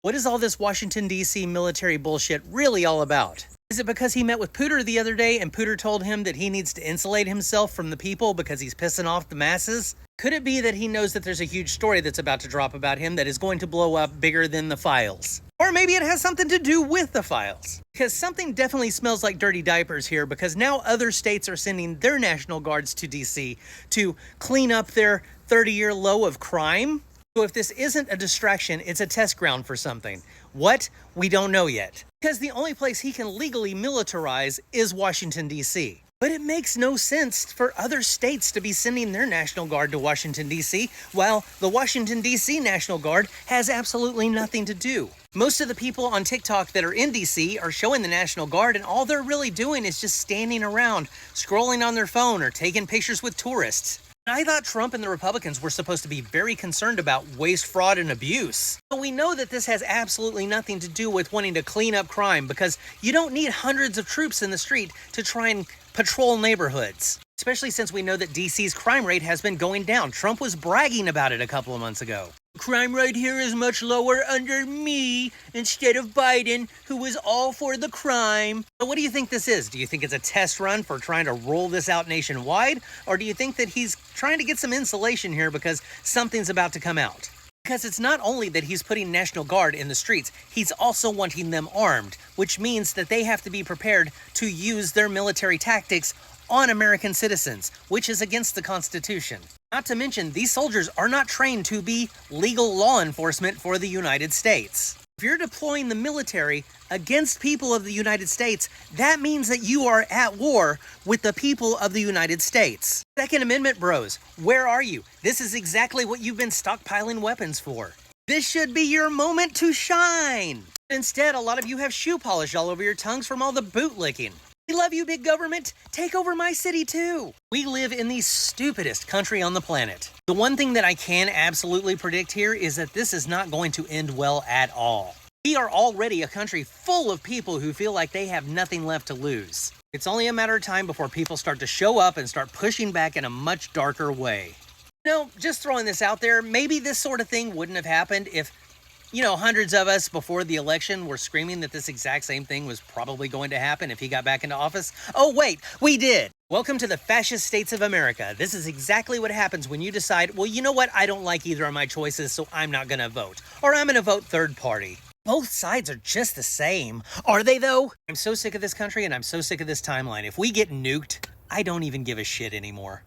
What is all this Washington, D.C. military bullshit really all about? Is it because he met with Pooter the other day and Pooter told him that he needs to insulate himself from the people because he's pissing off the masses? Could it be that he knows that there's a huge story that's about to drop about him that is going to blow up bigger than the files? Or maybe it has something to do with the files. Because something definitely smells like dirty diapers here, because now other states are sending their National Guards to DC to clean up their 30-year low of crime. So if this isn't a distraction, it's a test ground for something. What? We don't know yet. Because the only place he can legally militarize is Washington, D.C. But it makes no sense for other states to be sending their National Guard to Washington, D.C., while the Washington, D.C. National Guard has absolutely nothing to do. Most of the people on TikTok that are in D.C. are showing the National Guard, and all they're really doing is just standing around, scrolling on their phone or taking pictures with tourists. I thought Trump and the Republicans were supposed to be very concerned about waste, fraud, and abuse. But we know that this has absolutely nothing to do with wanting to clean up crime, because you don't need hundreds of troops in the street to try and patrol neighborhoods. Especially since we know that DC's crime rate has been going down. Trump was bragging about it a couple of months ago. Crime rate here is much lower under me instead of Biden, who was all for the crime. So what do you think this is? Do you think it's a test run for trying to roll this out nationwide? Or do you think that he's trying to get some insulation here because something's about to come out? Because it's not only that he's putting National Guard in the streets, he's also wanting them armed, which means that they have to be prepared to use their military tactics on American citizens, which is against the Constitution. Not to mention, these soldiers are not trained to be legal law enforcement for the United States. If you're deploying the military against people of the United States, that means that you are at war with the people of the United States. Second Amendment bros, where are you? This is exactly what you've been stockpiling weapons for. This should be your moment to shine. Instead, a lot of you have shoe polish all over your tongues from all the bootlicking. We love you, big government. Take over my city, too. We live in the stupidest country on the planet. The one thing that I can absolutely predict here is that this is not going to end well at all. We are already a country full of people who feel like they have nothing left to lose. It's only a matter of time before people start to show up and start pushing back in a much darker way. No, just throwing this out there, maybe this sort of thing wouldn't have happened if hundreds of us before the election were screaming that this exact same thing was probably going to happen if he got back into office. Oh, wait, we did. Welcome to the fascist states of America. This is exactly what happens when you decide, well, you know what? I don't like either of my choices, so I'm not going to vote. Or I'm going to vote third party. Both sides are just the same. Are they, though? I'm so sick of this country and I'm so sick of this timeline. If we get nuked, I don't even give a shit anymore.